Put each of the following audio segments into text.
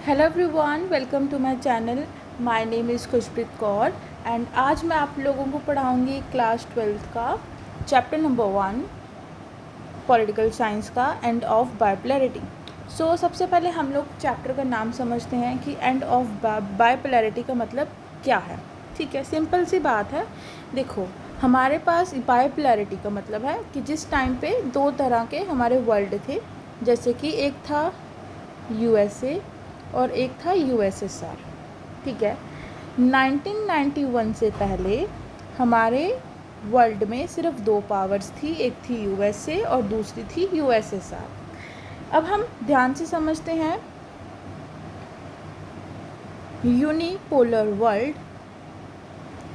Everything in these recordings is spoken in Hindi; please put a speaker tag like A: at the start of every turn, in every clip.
A: Hello everyone, welcome to my channel. My name is Khushpreet Kaur and आज मैं आप लोगों को पढ़ाऊंगी क्लास 12th का चैप्टर नंबर 1 पॉलिटिकल साइंस का एंड ऑफ बाइपोलैरिटी। सो सबसे पहले हम लोग चैप्टर का नाम समझते हैं कि एंड ऑफ बाइपोलैरिटी का मतलब क्या है। ठीक है, सिंपल सी बात है। देखो, हमारे पास बाइपोलैरिटी का मतलब है कि जिस टाइम पे दो तरह के हमारे वर्ल्ड थे, जैसे कि एक था यूएसए और एक था यूएसएसआर। ठीक है, 1991 से पहले हमारे वर्ल्ड में सिर्फ दो पावर्स थी, एक थी यूएसए और दूसरी थी यूएसएसआर। अब हम ध्यान से समझते हैं। Unipolar world,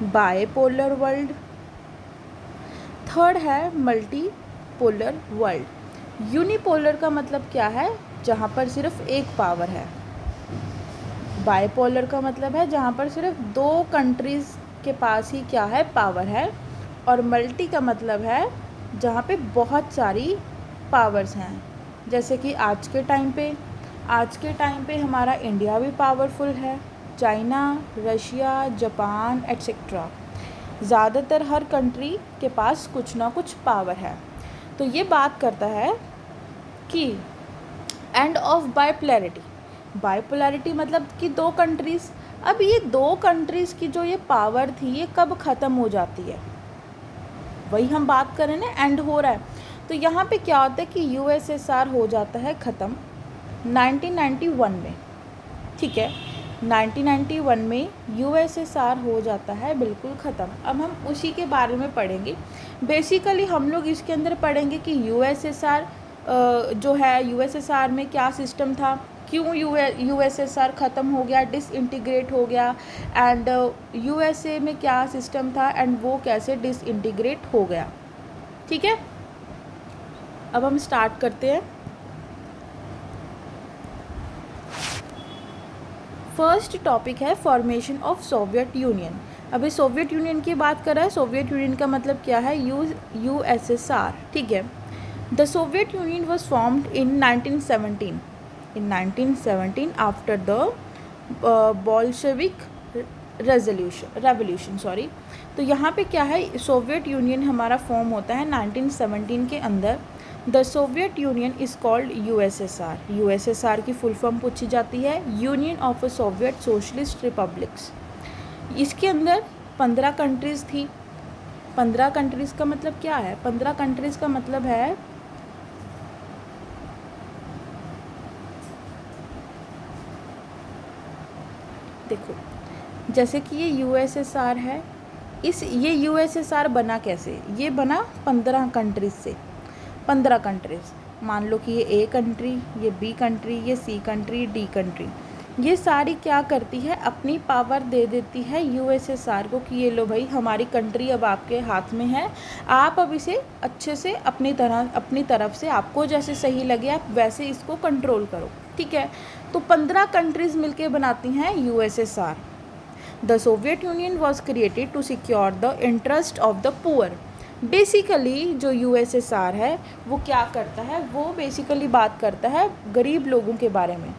A: bipolar world, third है मल्टीपोलर वर्ल्ड। यूनिपोलर का मतलब क्या है? जहाँ पर सिर्फ एक पावर है। बाइपोलर का मतलब है जहाँ पर सिर्फ दो कंट्रीज़ के पास ही क्या है, पावर है। और मल्टी का मतलब है जहाँ पे बहुत सारी पावर्स हैं। जैसे कि आज के टाइम पे हमारा इंडिया भी पावरफुल है, चाइना, रशिया, जापान एट्सेट्रा। ज़्यादातर हर कंट्री के पास कुछ ना कुछ पावर है। तो ये बात करता है कि एंड ऑफ बाइपोलैरिटी। बाइपोलैरिटी मतलब कि दो कंट्रीज़। अब ये दो कंट्रीज़ की जो ये पावर थी, ये कब ख़त्म हो जाती है, वही हम बात करें ना, एंड हो रहा है। तो यहाँ पे क्या होता है कि यूएसएसआर हो जाता है ख़त्म 1991 में। ठीक है, 1991 में यूएसएसआर हो जाता है बिल्कुल ख़त्म। अब हम उसी के बारे में पढ़ेंगे। बेसिकली हम लोग इसके अंदर पढ़ेंगे कि यूएसएसआर जो है, यूएसएसआर में क्या सिस्टम था, क्यों यूएसएसआर ख़त्म हो गया, डिसइंटीग्रेट हो गया, एंड यूएसए में क्या सिस्टम था एंड वो कैसे डिसइंटीग्रेट हो गया। ठीक है, अब हम स्टार्ट करते हैं। फर्स्ट टॉपिक है फॉर्मेशन ऑफ सोवियत यूनियन। अभी सोवियत यूनियन की बात कर रहा है। सोवियत यूनियन का मतलब क्या है? यूएसएसआर। ठीक है, the Soviet Union was formed in 1917 after the Bolshevik revolution. Sorry. तो यहाँ पे क्या है, सोवियत यूनियन हमारा फॉर्म होता है 1917 के अंदर। The Soviet union is called USSR. USSR की फुल फॉर्म पूछी जाती है union of a Soviet socialist republics. इसके अंदर 15 कंट्रीज़ थी। 15 कंट्रीज़ का मतलब क्या है? 15 कंट्रीज़ का मतलब है देखो, जैसे कि ये यूएसएसआर है, ये यूएसएसआर बना कैसे? ये बना 15 कंट्रीज़ से। 15 कंट्रीज़, मान लो कि ये ए कंट्री, ये बी कंट्री, ये सी कंट्री, डी कंट्री, ये सारी क्या करती है, अपनी पावर दे देती है यूएसएसआर को कि ये लो भाई, हमारी कंट्री अब आपके हाथ में है, आप अब इसे अच्छे से अपनी तरफ से आपको जैसे सही लगे आप वैसे इसको कंट्रोल करो। ठीक है, तो 15 कंट्रीज़ मिलके बनाती हैं USSR. The Soviet Union was created to secure the interest of the poor. Basically जो यूएसएसआर है वो क्या करता है, वो बेसिकली बात करता है गरीब लोगों के बारे में।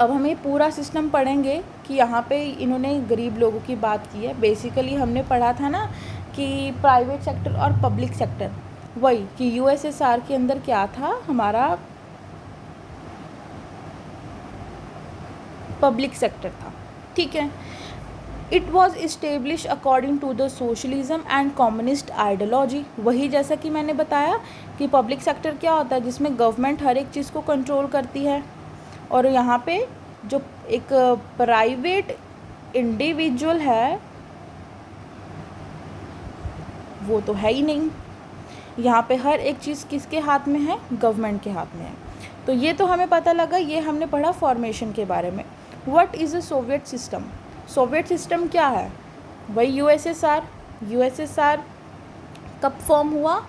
A: अब हम ये पूरा सिस्टम पढ़ेंगे कि यहाँ पे इन्होंने गरीब लोगों की बात की है। बेसिकली हमने पढ़ा था ना कि प्राइवेट सेक्टर और पब्लिक सेक्टर, वही कि यूएसएसआर के अंदर क्या था, हमारा पब्लिक सेक्टर था। ठीक है, it was establish according to the socialism and communist ideology. वही जैसा कि मैंने बताया कि पब्लिक सेक्टर क्या होता है, जिसमें गवर्नमेंट हर एक चीज़ को कंट्रोल करती है, और यहाँ पे जो एक प्राइवेट इंडिविजुअल है वो तो है ही नहीं। यहाँ पे हर एक चीज़ किसके हाथ में है? गवर्नमेंट के हाथ में है। तो ये तो हमें पता लगा, ये हमने पढ़ा फॉर्मेशन के बारे में। What is a Soviet system? Soviet system क्या है? वही यूएसएसआर। यूएसएसआर कब फॉर्म हुआ,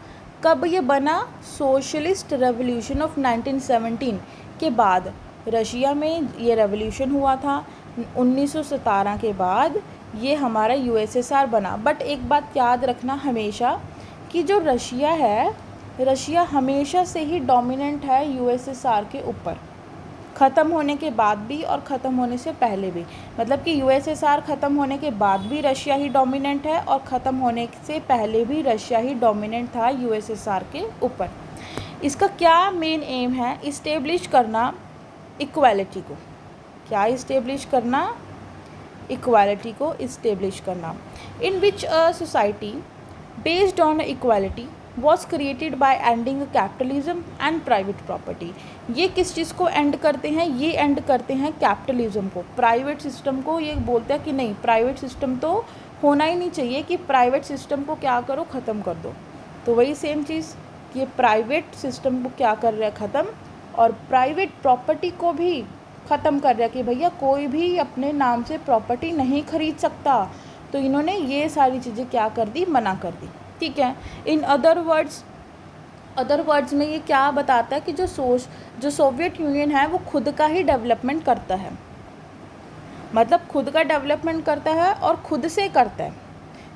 A: कब ये बना? सोशलिस्ट रेवोल्यूशन ऑफ 1917 के बाद। रशिया में ये रेवोल्यूशन हुआ था 1917 के बाद, ये हमारा यूएसएसआर बना। बट एक बात याद रखना हमेशा कि जो रशिया है, रशिया हमेशा से ही डोमिनेंट है यूएसएसआर के ऊपर। ख़त्म होने के बाद भी और ख़त्म होने से पहले भी, मतलब कि यूएसएसआर ख़त्म होने के बाद भी रशिया ही डोमिनेंट है और ख़त्म होने से पहले भी रशिया ही डोमिनेंट था यूएसएसआर के ऊपर। इसका क्या मेन एम है? इस्टेब्लिश करना इक्वालिटी को। क्या इस्टेब्लिश करना? इक्वालिटी को इस्टेब्लिश करना। In which a society based on equality was created by ending capitalism and private property. ये किस चीज़ को एंड करते हैं? ये एंड करते हैं कैपिटलिज्म को, प्राइवेट सिस्टम को। ये बोलते हैं कि नहीं, प्राइवेट सिस्टम तो होना ही नहीं चाहिए, कि प्राइवेट सिस्टम को क्या करो, ख़त्म कर दो। तो वही सेम चीज़, ये प्राइवेट सिस्टम को क्या कर रहा है, ख़त्म, और प्राइवेट प्रॉपर्टी को भी ख़त्म कर रहा है कि भैया कोई भी अपने नाम से प्रॉपर्टी नहीं खरीद सकता। तो इन्होंने ये सारी चीज़ें क्या कर दी, मना कर दी। ठीक है। इन अदर वर्ड्स में ये क्या बताता है कि जो सोवियत यूनियन है वो खुद का ही डेवलपमेंट करता है, मतलब खुद का डेवलपमेंट करता है और खुद से करता है।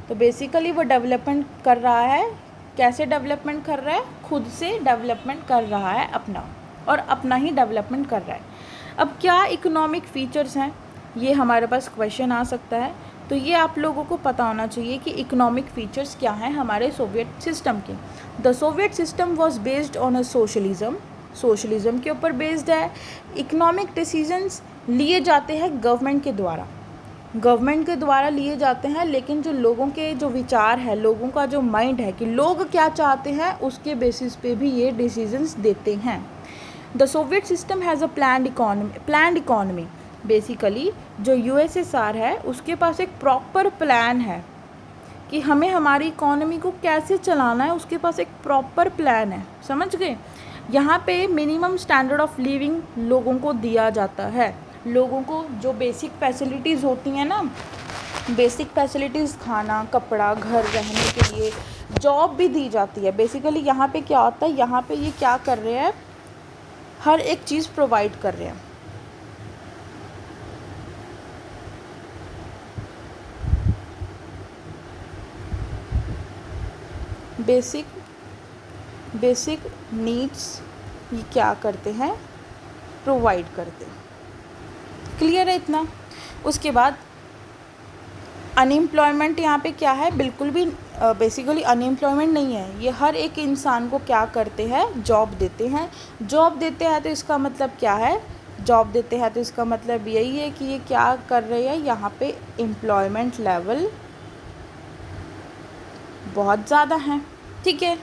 A: तो बेसिकली वो डेवलपमेंट कर रहा है, कैसे डेवलपमेंट कर रहा है? खुद से डेवलपमेंट कर रहा है अपना, और अपना ही डेवलपमेंट कर रहा है। अब क्या इकोनॉमिक फीचर्स हैं, ये हमारे पास क्वेश्चन आ सकता है। तो ये आप लोगों को पता होना चाहिए कि इकोनॉमिक फीचर्स क्या हैं हमारे सोवियत सिस्टम के। The Soviet system was based on a socialism के ऊपर बेस्ड है। इकोनॉमिक डिसीजंस लिए जाते हैं गवर्नमेंट के द्वारा लिए जाते हैं, लेकिन जो लोगों के जो विचार है, लोगों का जो माइंड है कि लोग क्या चाहते हैं, उसके बेसिस पे भी ये डिसीजंस देते हैं। The Soviet system has a planned economy. Basically जो यूएसएसआर है उसके पास एक प्रॉपर प्लान है कि हमें हमारी इकोनॉमी को कैसे चलाना है, उसके पास एक प्रॉपर प्लान है। समझ गए? यहाँ पे मिनिमम स्टैंडर्ड ऑफ लिविंग लोगों को दिया जाता है। लोगों को जो बेसिक फैसिलिटीज़ होती हैं ना, बेसिक फैसिलिटीज़, खाना, कपड़ा, घर रहने के लिए, जॉब भी दी जाती है। बेसिकली यहाँ पे क्या होता है, यहाँ पे ये क्या कर रहे हैं, हर एक चीज़ प्रोवाइड कर रहे हैं। बेसिक नीड्स ये क्या करते हैं, प्रोवाइड करते हैं। क्लियर है इतना? उसके बाद अनएम्प्लॉयमेंट यहाँ पे क्या है, बिल्कुल भी बेसिकली अनएम्प्लॉयमेंट नहीं है। ये हर एक इंसान को क्या करते हैं, जॉब देते हैं। जॉब देते हैं तो इसका मतलब क्या है, जॉब देते हैं तो इसका मतलब यही है कि ये क्या कर रहे हैं, यहाँ पे एम्प्लॉयमेंट लेवल बहुत ज़्यादा है। ठीक है।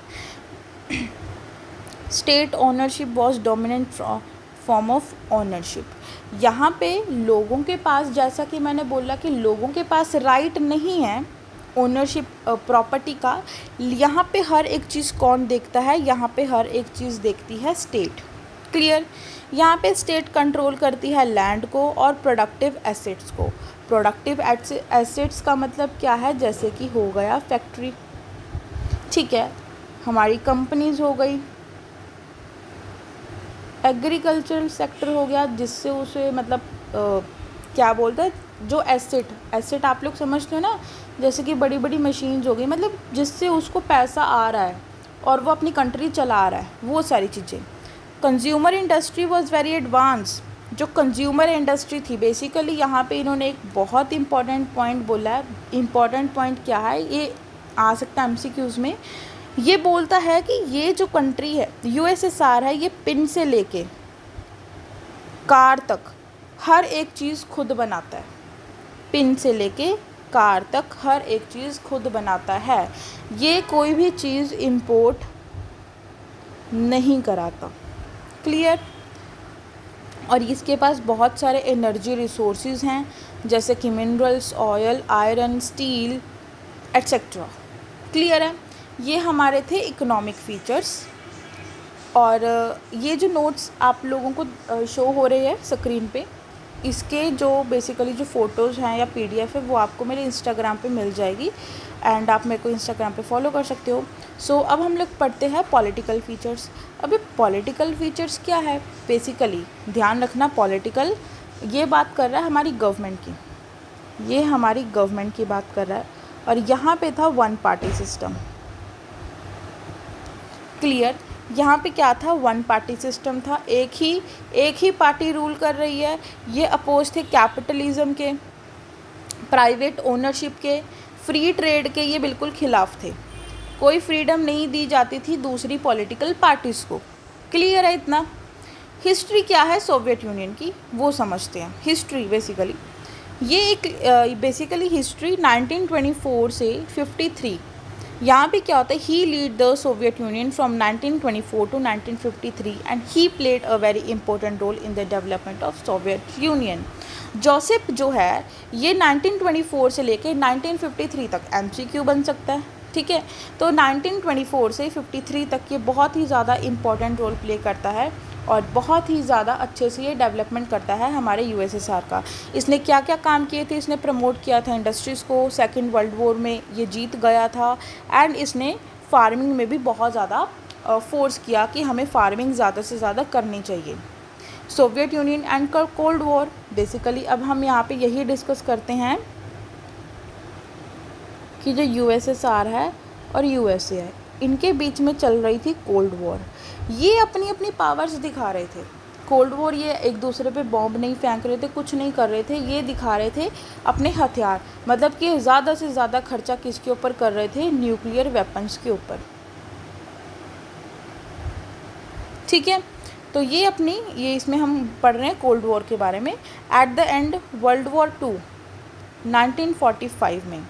A: State ownership was dominant form of ownership. यहाँ पे लोगों के पास, जैसा कि मैंने बोला कि लोगों के पास राइट नहीं है ओनरशिप प्रॉपर्टी का। यहाँ पे हर एक चीज़ कौन देखता है, यहाँ पे हर एक चीज़ देखती है स्टेट। क्लियर? यहाँ पे स्टेट कंट्रोल करती है लैंड को और प्रोडक्टिव एसेट्स को। प्रोडक्टिव एसेट्स का मतलब क्या है, जैसे कि हो गया फैक्ट्री, ठीक है, हमारी कंपनीज हो गई, एग्रीकल्चरल सेक्टर हो गया, जिससे उसे मतलब क्या बोलते हैं, जो एसेट आप लोग समझते हो ना, जैसे कि बड़ी बड़ी मशीन्स हो गई, मतलब जिससे उसको पैसा आ रहा है और वो अपनी कंट्री चला रहा है, वो सारी चीज़ें। Consumer industry was very advance. जो कंज्यूमर इंडस्ट्री थी, बेसिकली यहाँ पे इन्होंने एक बहुत इंपॉर्टेंट पॉइंट बोला है। इंपॉर्टेंट पॉइंट क्या है, ये आ सकता है एमसीक्यूज़ में। ये बोलता है कि ये जो कंट्री है यूएसएसआर है, ये पिन से लेके कार तक हर एक चीज़ खुद बनाता है। पिन से लेके कार तक हर एक चीज़ खुद बनाता है। ये कोई भी चीज़ इंपोर्ट नहीं कराता। क्लियर? और इसके पास बहुत सारे एनर्जी रिसोर्सेज हैं, जैसे कि minerals, oil, iron, steel etcetera. Clear है? ये हमारे थे इकोनॉमिक फीचर्स। और ये जो नोट्स आप लोगों को शो हो रहे हैं स्क्रीन पे, इसके जो बेसिकली जो फ़ोटोज़ हैं या पीडीएफ है, वो आपको मेरे इंस्टाग्राम पे मिल जाएगी, एंड आप मेरे को इंस्टाग्राम पे फॉलो कर सकते हो। सो अब हम लोग पढ़ते हैं पॉलिटिकल फ़ीचर्स। अभी पॉलिटिकल फ़ीचर्स क्या है, बेसिकली ध्यान रखना, पॉलिटिकल ये बात कर रहा है हमारी गवर्नमेंट की, ये हमारी गवर्नमेंट की बात कर रहा है। और यहाँ पे था वन पार्टी सिस्टम। क्लियर? यहाँ पे क्या था, वन पार्टी सिस्टम था, एक ही पार्टी रूल कर रही है। ये अपोज थे कैपिटलिज्म के, प्राइवेट ओनरशिप के, फ्री ट्रेड के, ये बिल्कुल खिलाफ थे। कोई फ्रीडम नहीं दी जाती थी दूसरी पॉलिटिकल पार्टीज़ को। क्लियर है इतना। हिस्ट्री क्या है सोवियत यूनियन की वो समझते हैं। हिस्ट्री बेसिकली ये एक बेसिकली हिस्ट्री 1924 से 53, यहाँ पे क्या होता है, he lead the Soviet Union from 1924 to 1953 and he played a very important role in the development of Soviet Union. Joseph जो है ये 1924 से लेके 1953 तक MCQ बन सकता है, ठीक है। तो 1924 से 53 तक ये बहुत ही ज़्यादा इम्पॉर्टेंट रोल प्ले करता है और बहुत ही ज़्यादा अच्छे से ये डेवलपमेंट करता है हमारे USSR का। इसने क्या क्या काम किए थे, इसने प्रमोट किया था इंडस्ट्रीज़ को, सेकेंड वर्ल्ड वॉर में ये जीत गया था, एंड इसने फार्मिंग में भी बहुत ज़्यादा फोर्स किया कि हमें फार्मिंग ज़्यादा से ज़्यादा करनी चाहिए। Soviet union and cold war, basically अब हम यहाँ पे यही डिस्कस करते हैं कि जो USSR है और USA है, इनके बीच में चल रही थी कोल्ड वॉर। ये अपनी अपनी पावर्स दिखा रहे थे। कोल्ड वॉर ये एक दूसरे पे बॉम्ब नहीं फेंक रहे थे, कुछ नहीं कर रहे थे, ये दिखा रहे थे अपने हथियार, मतलब कि ज़्यादा से ज़्यादा खर्चा किसके ऊपर कर रहे थे, न्यूक्लियर वेपन्स के ऊपर, ठीक है। तो ये इसमें हम पढ़ रहे हैं कोल्ड वॉर के बारे में। At the end world war 2 1945 में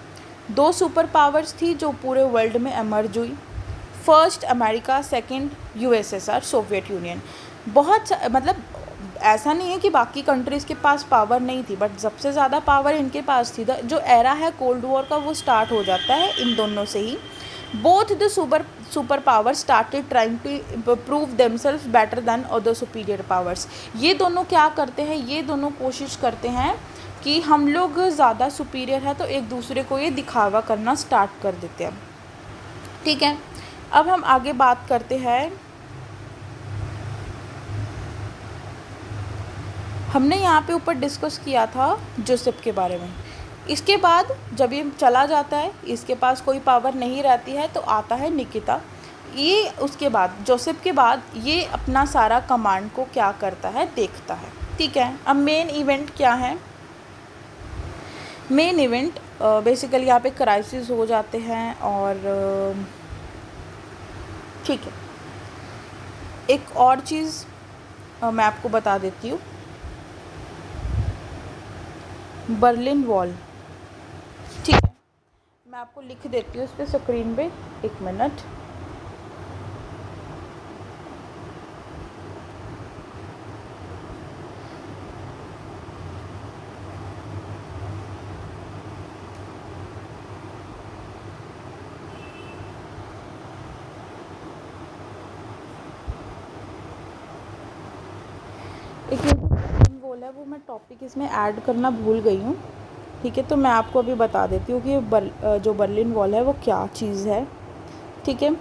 A: 2 सुपर पावर्स थी जो पूरे वर्ल्ड में एमर्ज हुई। First America, second USSR Soviet union. बहुत मतलब ऐसा नहीं है कि बाकी कंट्रीज़ के पास पावर नहीं थी, बट सबसे ज़्यादा पावर इनके पास थी। जो एरा है कोल्ड वॉर का वो स्टार्ट हो जाता है इन दोनों से ही। Both the super power started trying to prove themselves better than other superior powers. ये दोनों क्या करते हैं, ये दोनों कोशिश करते हैं कि हम लोग ज़्यादा सुपीरियर है, तो एक दूसरे को ये दिखावा करना स्टार्ट कर देते हैं, ठीक है। अब हम आगे बात करते हैं, हमने यहाँ पे ऊपर डिस्कस किया था जोसेफ के बारे में। इसके बाद जब ये चला जाता है, इसके पास कोई पावर नहीं रहती है, तो आता है निकिता। ये उसके बाद जोसेफ के बाद ये अपना सारा कमांड को क्या करता है, देखता है, ठीक है। अब मेन इवेंट क्या है, मेन इवेंट बेसिकली यहाँ पे क्राइसिस हो जाते हैं और ठीक है। एक और चीज़ मैं आपको बता देती हूँ, बर्लिन वॉल, ठीक है। मैं आपको लिख देती हूँ इस पर स्क्रीन पे, एक मिनट। एक ये जो बर्लिन वॉल है वो मैं टॉपिक इसमें ऐड करना भूल गई हूँ, ठीक है। तो मैं आपको अभी बता देती हूँ कि जो बर्लिन वॉल है वो क्या चीज़ है, ठीक है,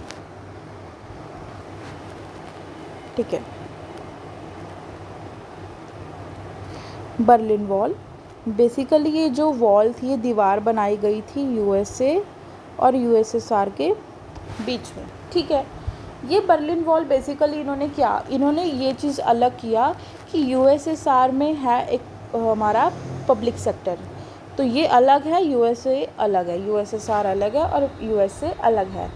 A: ठीक है। बर्लिन वॉल बेसिकली ये जो वॉल थी, ये दीवार बनाई गई थी USA और USSR के बीच में, ठीक है। ये बर्लिन वॉल बेसिकली इन्होंने ये चीज़ अलग किया कि USSR में है एक हमारा पब्लिक सेक्टर, तो ये अलग है, USA अलग है, USSR अलग है और USA अलग है।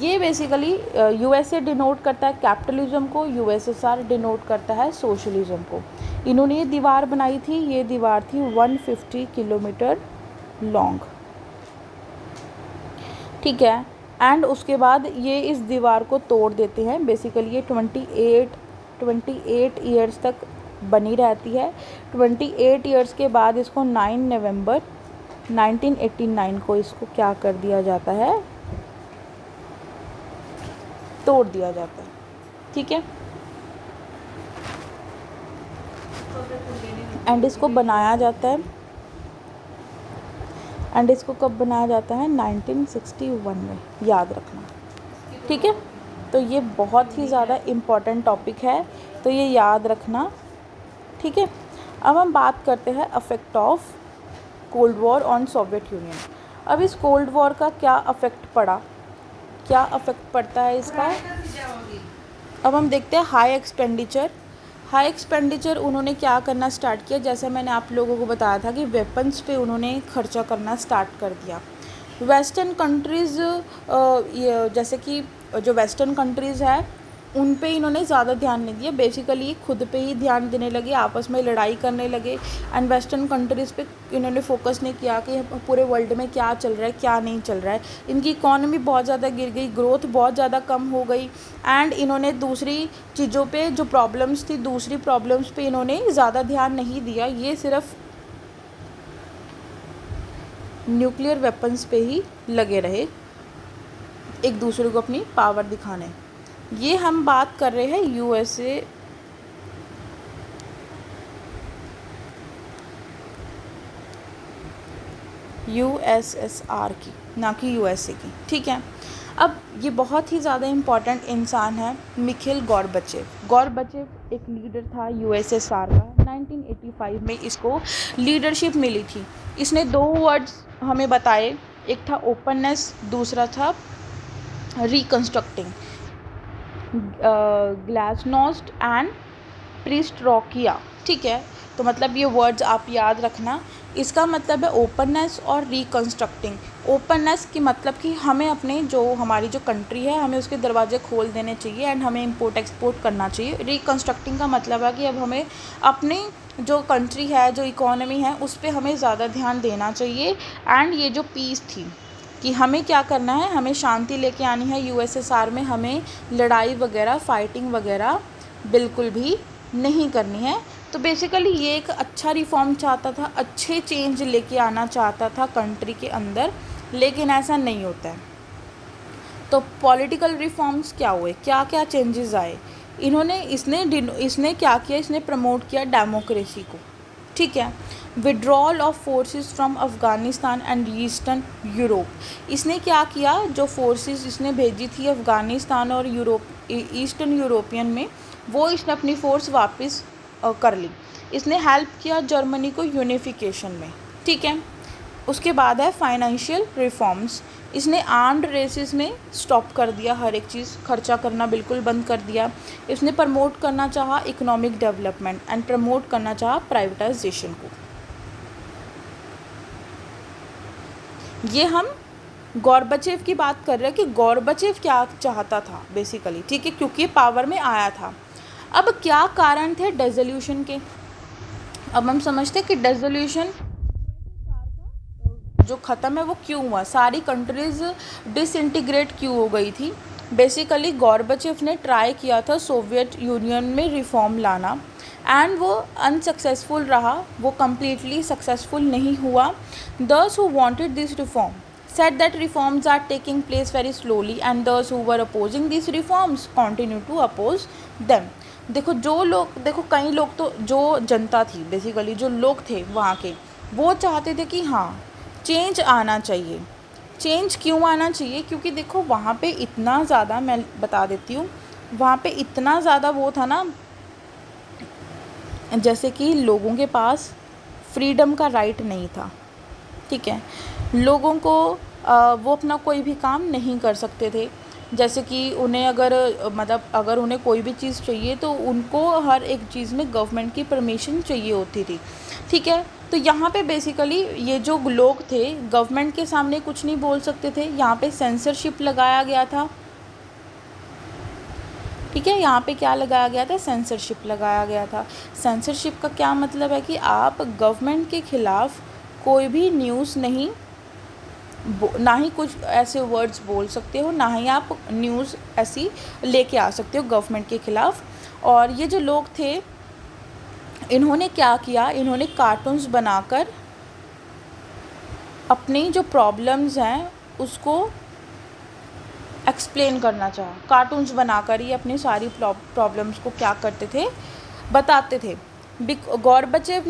A: ये बेसिकली USA डिनोट करता है कैपिटलिज्म को, USSR डिनोट करता है सोशलिज्म को। इन्होंने ये दीवार बनाई थी, ये दीवार थी 150 किलोमीटर लॉन्ग, ठीक है। एंड उसके बाद ये इस दीवार को तोड़ देते हैं। बेसिकली ये 28 ईयर्स तक बनी रहती है। 28 ईयर्स के बाद इसको 9 नवंबर 1989 को इसको क्या कर दिया जाता है, तोड़ दिया जाता है, ठीक है। एंड इसको बनाया जाता है, एंड इसको कब बनाया जाता है, 1961 में, याद रखना, ठीक है। तो ये बहुत ही ज़्यादा इम्पॉर्टेंट टॉपिक है, तो ये याद रखना, ठीक है। अब हम बात करते हैं affect of cold war on Soviet union. अब इस कोल्ड वॉर का क्या अफेक्ट पड़ा, क्या अफेक्ट पड़ता है इसका, अब हम देखते हैं हाई एक्सपेंडिचर। हाई एक्सपेंडिचर उन्होंने क्या करना स्टार्ट किया, जैसे मैंने आप लोगों को बताया था कि वेपन्स पे उन्होंने खर्चा करना स्टार्ट कर दिया। वेस्टर्न कंट्रीज़, जैसे कि जो वेस्टर्न कंट्रीज़ है उन पे इन्होंने ज़्यादा ध्यान नहीं दिया, बेसिकली खुद पे ही ध्यान देने लगे, आपस में लड़ाई करने लगे। एंड वेस्टर्न कंट्रीज़ पे इन्होंने फोकस नहीं किया कि पूरे वर्ल्ड में क्या चल रहा है क्या नहीं चल रहा है। इनकी इकॉनमी बहुत ज़्यादा गिर गई, ग्रोथ बहुत ज़्यादा कम हो गई। एंड इन्होंने दूसरी चीज़ों पे जो प्रॉब्लम्स थी, दूसरी प्रॉब्लम्स पे इन्होंने ज़्यादा ध्यान नहीं दिया, ये सिर्फ न्यूक्लियर वेपन्स पे ही लगे रहे, एक दूसरे को अपनी पावर दिखाने। ये हम बात कर रहे हैं यूएसएसआर की, ना कि यूएसए की, ठीक है। अब ये बहुत ही ज़्यादा इम्पॉर्टेंट इंसान है मिखाइल गोर्बाचेव। गोर्बाचेव एक लीडर था यूएसएसआर का। 1985 में इसको लीडरशिप मिली थी। इसने 2 वर्ड्स हमें बताए, एक था ओपननेस, दूसरा था रिकंस्ट्रक्टिंग, ग्लासनोस्ट एंड प्रीस्ट्रोकिया, ठीक है। तो मतलब ये वर्ड्स आप याद रखना। इसका मतलब है ओपननेस और रिकंस्ट्रक्टिंग। ओपननेस की मतलब कि हमें अपने जो हमारी जो कंट्री है हमें उसके दरवाजे खोल देने चाहिए एंड हमें इंपोर्ट एक्सपोर्ट करना चाहिए। रिकंस्ट्रक्टिंग का मतलब है कि अब हमें अपनी जो कंट्री है, जो इकोनॉमी है, उस पर हमें ज़्यादा ध्यान देना चाहिए। एंड ये जो पीस थी कि हमें क्या करना है, हमें शांति लेके आनी है यूएसएसआर में, हमें लड़ाई वगैरह फाइटिंग वगैरह बिल्कुल भी नहीं करनी है। तो बेसिकली ये एक अच्छा रिफॉर्म चाहता था, अच्छे चेंज लेके आना चाहता था कंट्री के अंदर, लेकिन ऐसा नहीं होता है। तो पॉलिटिकल रिफॉर्म्स क्या हुए, क्या क्या चेंजेस आए, इसने क्या किया, इसने प्रमोट किया डेमोक्रेसी को, ठीक है। Withdrawal of forces from Afghanistan and eastern Europe. इसने क्या किया, जो फोर्सेस इसने भेजी थी अफ़गानिस्तान और ईस्टर्न यूरोपियन में, वो इसने अपनी फोर्स वापस कर ली। इसने हेल्प किया जर्मनी को यूनिफिकेशन में, ठीक है। उसके बाद है फाइनेंशियल रिफॉर्म्स। इसने आर्म्ड रेसेस में स्टॉप कर दिया, हर एक चीज़ खर्चा करना बिल्कुल बंद कर दिया। इसने प्रमोट करना चाहा इकोनॉमिक डेवलपमेंट एंड प्रमोट करना चाहा प्राइवेटाइजेशन को। ये हम गोर्बाचेव की बात कर रहे हैं कि गोर्बाचेव क्या चाहता था बेसिकली, ठीक है, क्योंकि पावर में आया था। अब क्या कारण थे डिसोल्यूशन के, अब हम समझते हैं कि डिसोल्यूशन जो ख़त्म है वो क्यों हुआ, सारी कंट्रीज़ डिसइंटीग्रेट क्यों हो गई थी। बेसिकली गोर्बाचेव ने ट्राई किया था सोवियत यूनियन में रिफॉर्म लाना एंड वो अनसक्सेसफुल रहा, वो कम्प्लीटली सक्सेसफुल नहीं हुआ। Those who wanted this reform said that reforms are taking place very slowly and those who were opposing these reforms continue to oppose them। देखो कई लोग तो, जो जनता थी बेसिकली, जो लोग थे वहाँ के, वो चाहते थे कि हाँ चेंज आना चाहिए। चेंज क्यों आना चाहिए, क्योंकि देखो वहाँ पे इतना ज़्यादा, मैं बता देती हूँ, वहाँ पे इतना ज़्यादा वो था ना, जैसे कि लोगों के पास फ्रीडम का राइट नहीं था, ठीक है। लोगों को वो अपना कोई भी काम नहीं कर सकते थे, जैसे कि उन्हें अगर उन्हें कोई भी चीज़ चाहिए तो उनको हर एक चीज़ में गवर्नमेंट की परमिशन चाहिए होती थी, ठीक है। तो यहाँ पे बेसिकली ये जो लोग थे गवर्नमेंट के सामने कुछ नहीं बोल सकते थे, यहाँ पे सेंसरशिप लगाया गया था, ठीक है। यहाँ पे क्या लगाया गया था, सेंसरशिप लगाया गया था। सेंसरशिप का क्या मतलब है कि आप गवर्नमेंट के ख़िलाफ़ कोई भी न्यूज़ नहीं, ना ही कुछ ऐसे वर्ड्स बोल सकते हो, ना ही आप न्यूज़ ऐसी लेके आ सकते हो गवर्नमेंट के ख़िलाफ़। और ये जो लोग थे इन्होंने क्या किया, इन्होंने कार्टून्स बनाकर अपनी जो प्रॉब्लम्स हैं उसको एक्सप्लेन करना चाहा। कार्टून्स बनाकर ही अपनी सारी प्रॉब्लम्स को क्या करते थे, बताते थे। गोर्बाचेव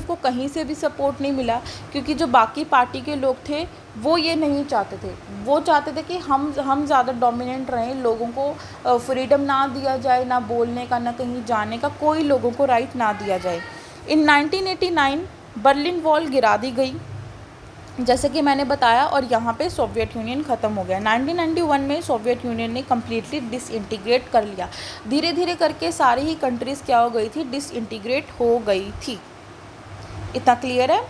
A: को कहीं से भी सपोर्ट नहीं मिला, क्योंकि जो बाकी पार्टी के लोग थे वो ये नहीं चाहते थे। वो चाहते थे कि हम ज़्यादा डोमिनेंट रहें, लोगों को फ्रीडम ना दिया जाए, ना बोलने का, ना कहीं जाने का, कोई लोगों को राइट ना दिया जाए। इन 1989 बर्लिन वॉल गिरा दी गई, जैसे कि मैंने बताया, और यहाँ पे सोवियत यूनियन ख़त्म हो गया। 1991 में सोवियत यूनियन ने कम्प्लीटली डिसइंटीग्रेट कर लिया। धीरे धीरे करके सारी ही कंट्रीज़ क्या हो गई थी, डिसइंटीग्रेट हो गई थी। इतना क्लियर है।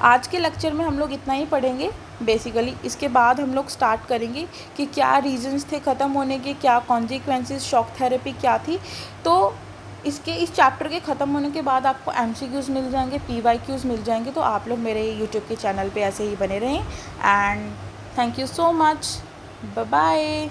A: आज के लेक्चर में हम लोग इतना ही पढ़ेंगे बेसिकली। इसके बाद हम लोग स्टार्ट करेंगे कि क्या रीजंस थे ख़त्म होने के, क्या कॉन्सिक्वेंसेस, शॉक थेरेपी क्या थी। तो इस चैप्टर के ख़त्म होने के बाद आपको MCQs मिल जाएंगे, PYQs मिल जाएंगे। तो आप लोग मेरे यूट्यूब के चैनल पे ऐसे ही बने रहें। And thank you so much, bye bye.